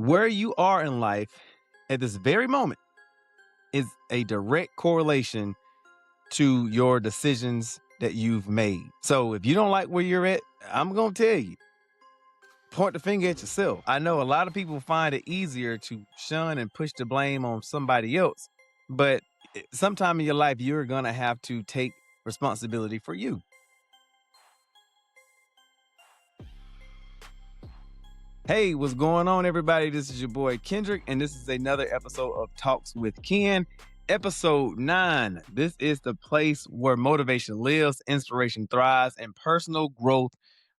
Where you are in life at this very moment is a direct correlation to your decisions that you've made. So if you don't like where you're at, I'm going to tell you, point the finger at yourself. I know a lot of people find it easier to shun and push the blame on somebody else, but sometime in your life, you're going to have to take responsibility for you. Hey, what's going on, everybody? This is your boy Kendrick, and this is another episode of Talks with Ken, episode 9. This is the place where motivation lives, inspiration thrives, and personal growth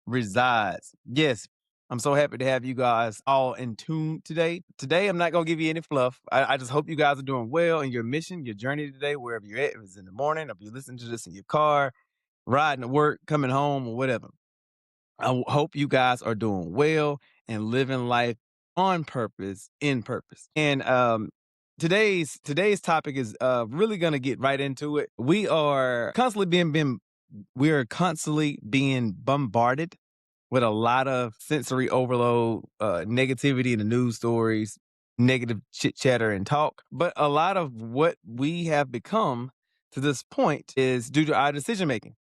resides. Yes, I'm so happy to have you guys all in tune today. Today, I'm not going to give you any fluff. I just hope you guys are doing well in your mission, your journey today, wherever you're at. If it's in the morning, if you're listening to this in your car, riding to work, coming home, or whatever. I hope you guys are doing well and living life on purpose, in purpose. And today's topic is really going to get right into it. We are constantly being bombarded with a lot of sensory overload, negativity in the news stories, negative chit chatter and talk. But a lot of what we have become to this point is due to our decision making.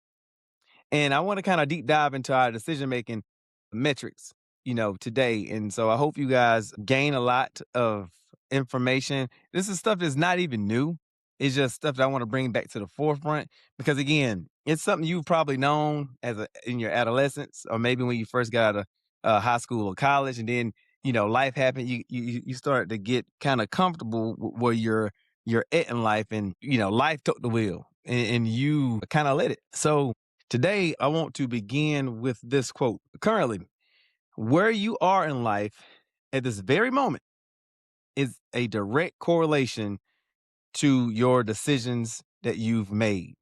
And I want to kind of deep dive into our decision making metrics, today. And so I hope you guys gain a lot of information. This is stuff that's not even new. It's just stuff that I want to bring back to the forefront because again, it's something you've probably known in your adolescence or maybe when you first got out of high school or college, and then life happened. You start to get kind of comfortable where you're at in life, and life took the wheel and you kind of let it. So today, I want to begin with this quote. Currently, where you are in life at this very moment is a direct correlation to your decisions that you've made.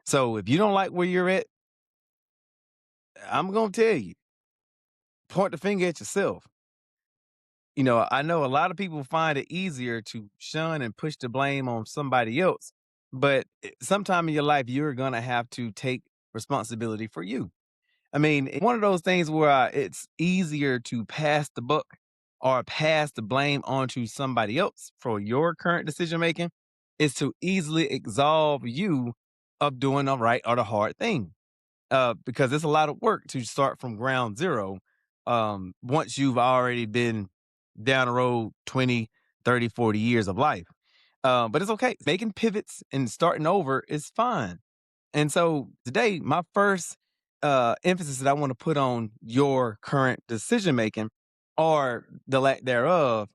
So if you don't like where you're at, I'm going to tell you, point the finger at yourself. I know a lot of people find it easier to shun and push the blame on somebody else, but sometime in your life, you're going to have to take responsibility for you. I mean, it's one of those things where it's easier to pass the buck or pass the blame onto somebody else for your current decision making is to easily absolve you of doing the right or the hard thing. Because it's a lot of work to start from ground zero once you've already been down the road 20, 30, 40 years of life. But it's okay. Making pivots and starting over is fine. And so today, my first emphasis that I want to put on your current decision making or the lack thereof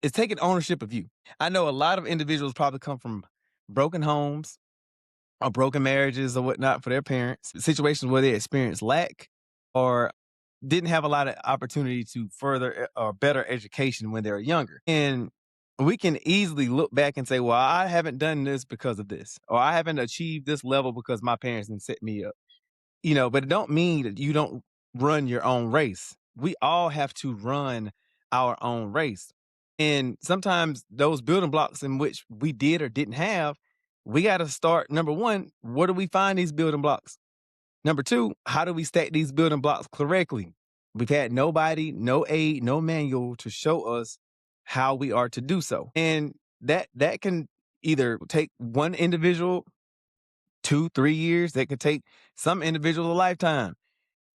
is taking ownership of you. I know a lot of individuals probably come from broken homes or broken marriages or whatnot for their parents, situations where they experience lack or didn't have a lot of opportunity to further or better education when they were younger. And we can easily look back and say, well, I haven't done this because of this, or I haven't achieved this level because my parents didn't set me up. But it don't mean that you don't run your own race. We all have to run our own race. And sometimes those building blocks in which we did or didn't have, we got to start. Number one, where do we find these building blocks? Number two, how do we stack these building blocks correctly? We've had nobody, no aid, no manual to show us how we are to do so. And that can either take one individual 2, 3 years. That could take some individuals a lifetime.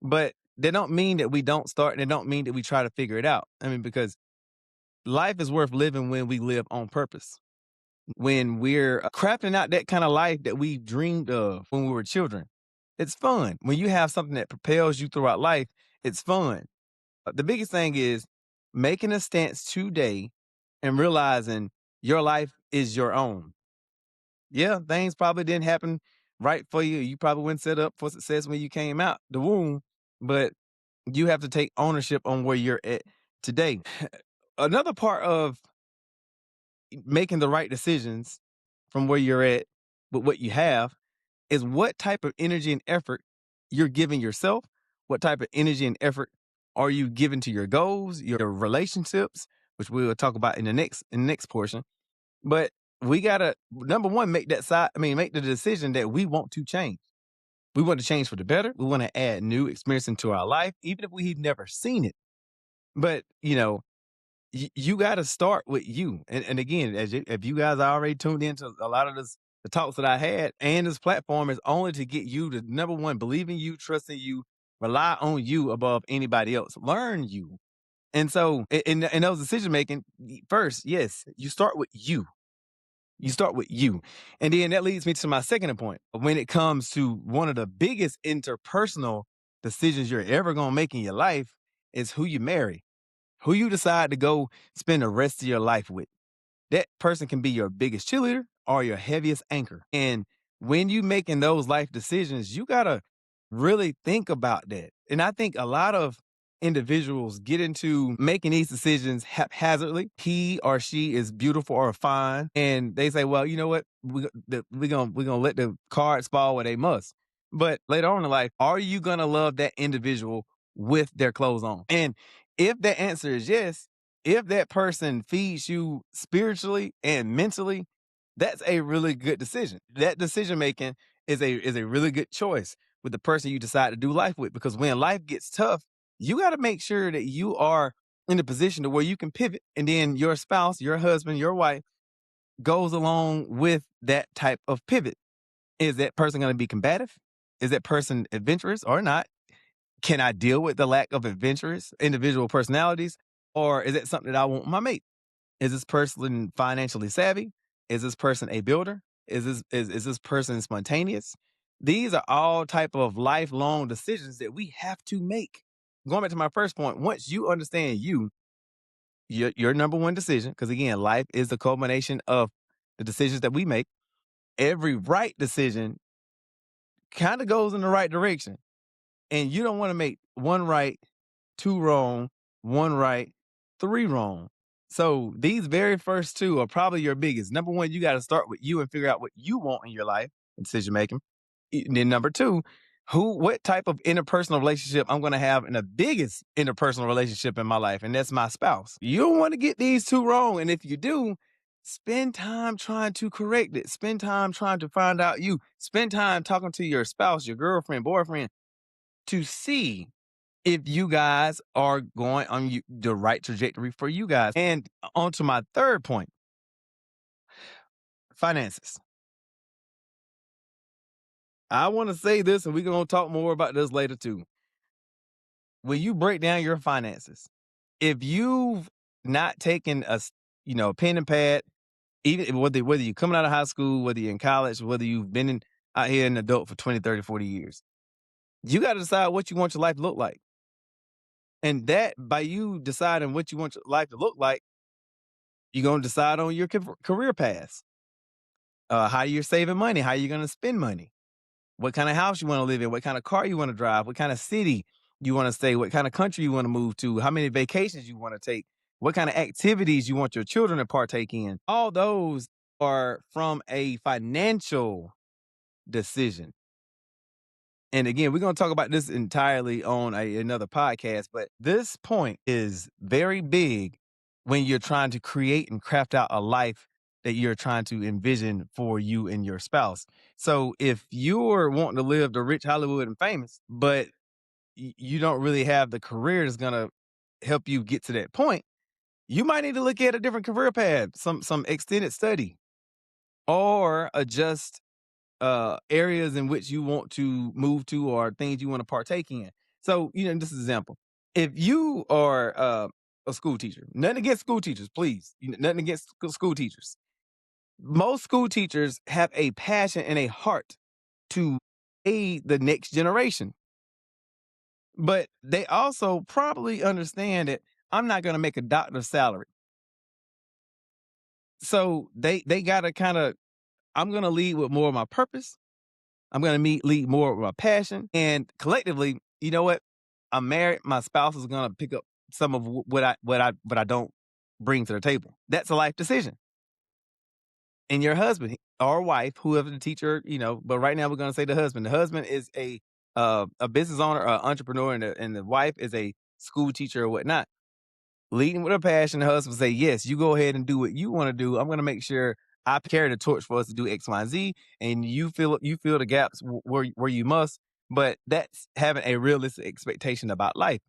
But they don't mean that we don't start, and they don't mean that we try to figure it out. I mean, because life is worth living when we live on purpose. When we're crafting out that kind of life that we dreamed of when we were children. It's fun. When you have something that propels you throughout life, it's fun. The biggest thing is making a stance today and realizing your life is your own. Yeah, things probably didn't happen right for you. You probably weren't set up for success when you came out the womb, but you have to take ownership on where you're at today. Another part of making the right decisions from where you're at with what you have is what type of energy and effort you're giving yourself. What type of energy and effort are you giving to your goals, your relationships, which we will talk about in the next portion. But we gotta, number one, make the decision that we want to change. We want to change for the better. We want to add new experience into our life, even if we've never seen it. But You got to start with you. And again, if you guys are already tuned into a lot of the talks that I had, and this platform is only to get you to number one, believe in you, trust in you, rely on you above anybody else, learn you. And so in those decision making, first, yes, you start with you. You start with you. And then that leads me to my second point. When it comes to one of the biggest interpersonal decisions you're ever going to make in your life is who you marry, who you decide to go spend the rest of your life with. That person can be your biggest cheerleader or your heaviest anchor. And when you making those life decisions, you gotta really think about that. And I think a lot of individuals get into making these decisions haphazardly. He or she is beautiful or fine, and they say, "Well, you know what? We're gonna let the cards fall where they must." But later on in life, are you gonna love that individual with their clothes on? And if the answer is yes, if that person feeds you spiritually and mentally, that's a really good decision. That decision making is a really good choice with the person you decide to do life with. Because when life gets tough, you got to make sure that you are in a position to where you can pivot, and then your spouse, your husband, your wife goes along with that type of pivot. Is that person going to be combative? Is that person adventurous or not? Can I deal with the lack of adventurous individual personalities? Or is it something that I want in my mate? Is this person financially savvy? Is this person a builder? Is this person spontaneous? These are all type of lifelong decisions that we have to make. Going back to my first point, once you understand you, your number one decision, because again, life is the culmination of the decisions that we make. Every right decision kind of goes in the right direction. And you don't want to make one right, two wrong, one right, three wrong. So these very first two are probably your biggest. Number one, you got to start with you and figure out what you want in your life and decision making. And then number two, what type of interpersonal relationship I'm going to have in the biggest interpersonal relationship in my life, and that's my spouse. You don't want to get these two wrong, and if you do, spend time trying to correct it. Spend time trying to find out you. Spend time talking to your spouse, your girlfriend, boyfriend, to see if you guys are going on the right trajectory for you guys. And on to my third point, finances. I want to say this, and we're going to talk more about this later too. When you break down your finances, if you've not taken pen and pad, even whether you're coming out of high school, whether you're in college, whether you've been out here an adult for 20, 30, 40 years, you got to decide what you want your life to look like. And that by you deciding what you want your life to look like, you're going to decide on your career path, how you're saving money, how you're going to spend money, what kind of house you want to live in, what kind of car you want to drive, what kind of city you want to stay, what kind of country you want to move to, how many vacations you want to take, what kind of activities you want your children to partake in. All those are from a financial decision. And again, we're going to talk about this entirely on another podcast, but this point is very big when you're trying to create and craft out a life that you're trying to envision for you and your spouse. So if you're wanting to live the rich Hollywood and famous, but you don't really have the career that's going to help you get to that point, you might need to look at a different career path, some extended study, or adjust areas in which you want to move to or things you want to partake in. So, this is an example. If you are a school teacher, nothing against school teachers, please, nothing against school teachers. Most school teachers have a passion and a heart to aid the next generation, but they also probably understand that I'm not going to make a doctor's salary. So they got to kind of, I'm going to lead with more of my purpose. I'm going to lead more with my passion, and collectively, you know what? I'm married. My spouse is going to pick up some of what I don't bring to the table. That's a life decision. And your husband or wife, whoever the teacher, but right now we're going to say the husband. The husband is a business owner, or entrepreneur, and the wife is a school teacher or whatnot. Leading with a passion, the husband say, yes, you go ahead and do what you want to do. I'm going to make sure I carry the torch for us to do X, Y, and Z, and you fill the gaps where you must. But that's having a realistic expectation about life.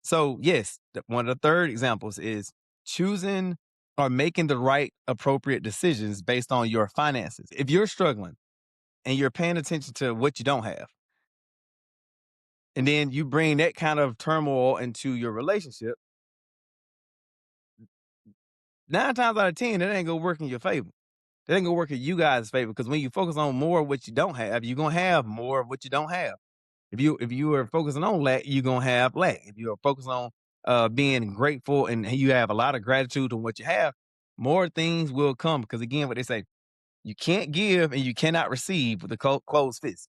So yes, one of the third examples is choosing or making the right appropriate decisions based on your finances. If you're struggling and you're paying attention to what you don't have, and then you bring that kind of turmoil into your relationship, 9 times out of 10, that ain't gonna work in your favor. That ain't gonna work in you guys' favor because when you focus on more of what you don't have, you're gonna have more of what you don't have. If you are focusing on lack, you're gonna have lack. If you are focused on being grateful and you have a lot of gratitude on what you have, more things will come. Because again, what they say, you can't give and you cannot receive with a closed fist.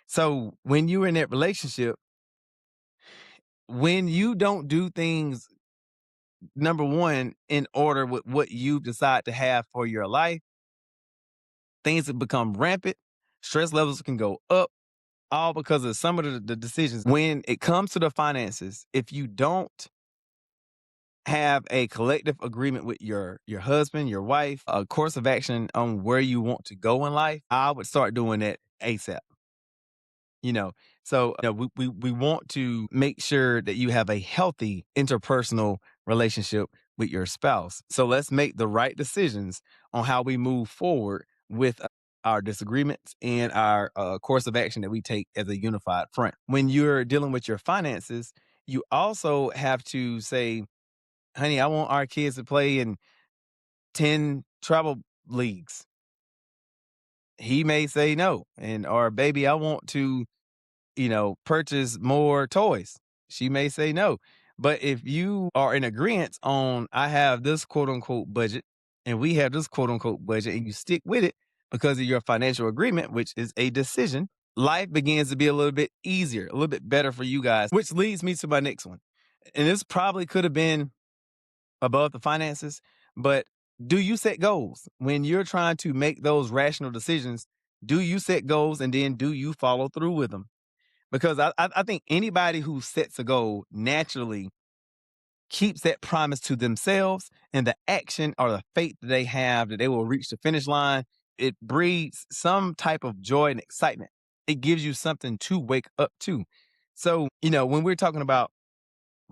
So when you're in that relationship, when you don't do things, number one, in order with what you decide to have for your life, things have become rampant. Stress levels can go up, all because of some of the decisions. When it comes to the finances, if you don't have a collective agreement with your husband, your wife, a course of action on where you want to go in life, I would start doing that ASAP. You know, so we want to make sure that you have a healthy interpersonal relationship with your spouse. So let's make the right decisions on how we move forward with our disagreements and our course of action that we take as a unified front. When you're dealing with your finances, you also have to say, honey, I want our kids to play in 10 travel leagues. He may say no. And, or baby, I want to purchase more toys. She may say no. But if you are in agreement on, I have this quote unquote budget and we have this quote unquote budget, and you stick with it because of your financial agreement, which is a decision, life begins to be a little bit easier, a little bit better for you guys, which leads me to my next one. And this probably could have been above the finances, but do you set goals when you're trying to make those rational decisions? Do you set goals and then do you follow through with them? Because I think anybody who sets a goal naturally keeps that promise to themselves, and the action or the faith that they have that they will reach the finish line, it breeds some type of joy and excitement. It gives you something to wake up to. So, when we're talking about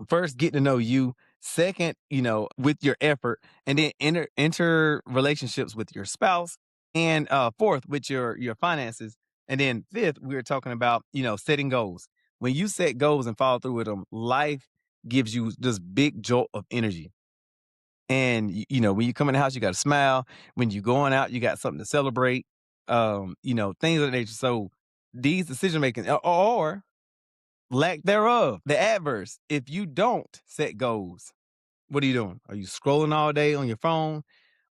first getting to know you, second, with your effort, and then enter relationships with your spouse, and fourth with your finances, and then fifth, we were talking about setting goals. When you set goals and follow through with them, life gives you this big jolt of energy. And when you come in the house, you got to smile. When you going out, you got something to celebrate. Things of that nature. So these decision making, or lack thereof, the adverse. If you don't set goals, what are you doing? Are you scrolling all day on your phone?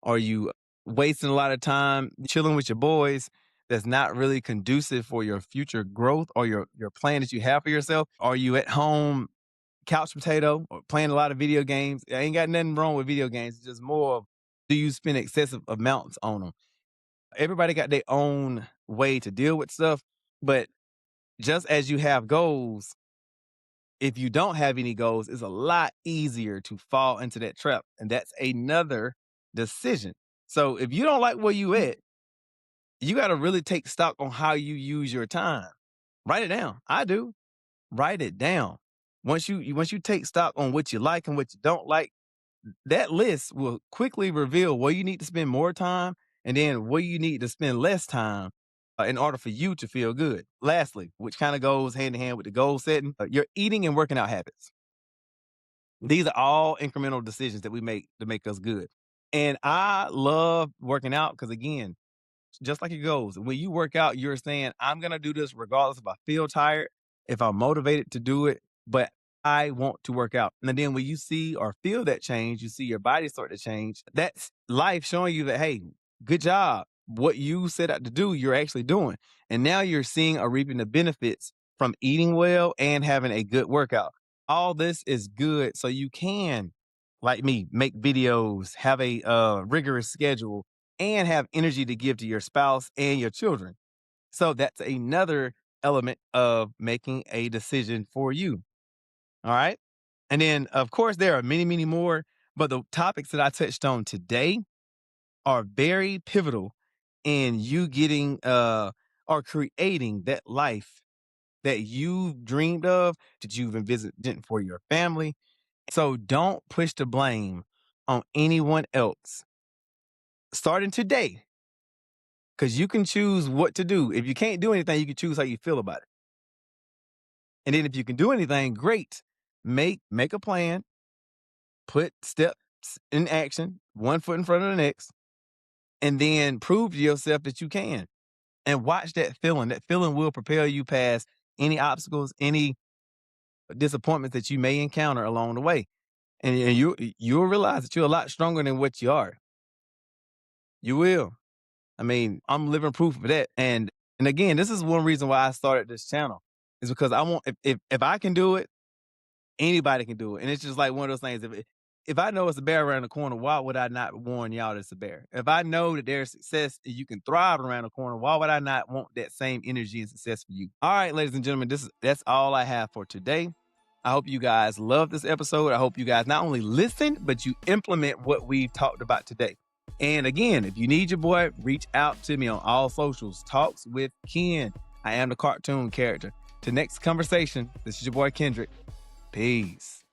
Are you wasting a lot of time chilling with your boys that's not really conducive for your future growth or your plan that you have for yourself? Are you at home couch potato or playing a lot of video games? I ain't got nothing wrong with video games. It's just more of, do you spend excessive amounts on them? Everybody got their own way to deal with stuff, but just as you have goals, if you don't have any goals, it's a lot easier to fall into that trap. And that's another decision. So if you don't like where you at, you got to really take stock on how you use your time. Write it down. I do. Write it down. Once you take stock on what you like and what you don't like, that list will quickly reveal where you need to spend more time and then where you need to spend less time in order for you to feel good. Lastly, which kind of goes hand in hand with the goal setting, your eating and working out habits. These are all incremental decisions that we make to make us good. And I love working out because, again, just like it goes, when you work out, you're saying, I'm going to do this regardless if I feel tired, if I'm motivated to do it, but I want to work out. And then when you see or feel that change, you see your body start to change. That's life showing you that, hey, good job. What you set out to do, you're actually doing. And now you're seeing or reaping the benefits from eating well and having a good workout. All this is good. So you can, like me, make videos, have a rigorous schedule, and have energy to give to your spouse and your children. So that's another element of making a decision for you. All right. And then, of course, there are many, many more, but the topics that I touched on today are very pivotal in you getting or creating that life that you've dreamed of, that you've envisioned for your family. So don't push the blame on anyone else starting today, because you can choose what to do. If you can't do anything, you can choose how you feel about it. And then if you can do anything, great. Make a plan, put steps in action, one foot in front of the next, and then prove to yourself that you can. And watch that feeling. That feeling will propel you past any obstacles, any disappointments that you may encounter along the way. And you'll realize that you're a lot stronger than what you are. You will. I mean, I'm living proof of that. And again, this is one reason why I started this channel, is because I want, if I can do it, anybody can do it. And it's just like one of those things. If I know it's a bear around the corner, why would I not warn y'all that it's a bear? If I know that there's success and you can thrive around the corner, why would I not want that same energy and success for you? All right, ladies and gentlemen, that's all I have for today. I hope you guys love this episode. I hope you guys not only listen, but you implement what we've talked about today. And again, if you need your boy, reach out to me on all socials. Talks with Ken. I am the cartoon character. Till next conversation, this is your boy Kendrick. Peace.